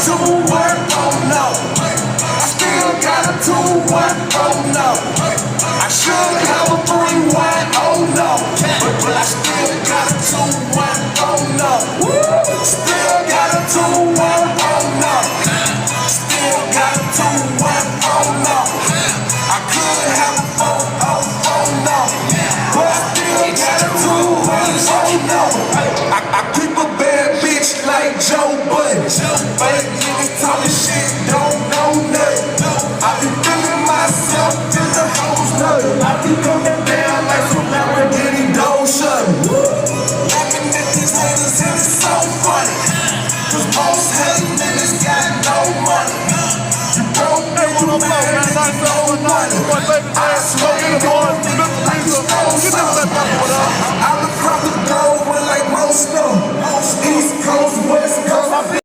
2-1, oh no. I still got a 2-1, oh no. I should have a 3-1, oh no. But I still got a 2-1, oh no. Still got a 2-1, oh no. Still got a 2-1, oh no. I could have a 4-0, oh no. But I still got a 2-1, oh no. I keep a bad bitch like Joe Budden. Fake niggas talking shit, don't know nothing. I be feeling myself till the hoes nothing. I be coming down like some Lamborghini door shutting. Laughing at these haters and it's so funny. Cause most hate niggas got no money. You broke nigga, man, niggas no money. I smoke it on, like you stole something.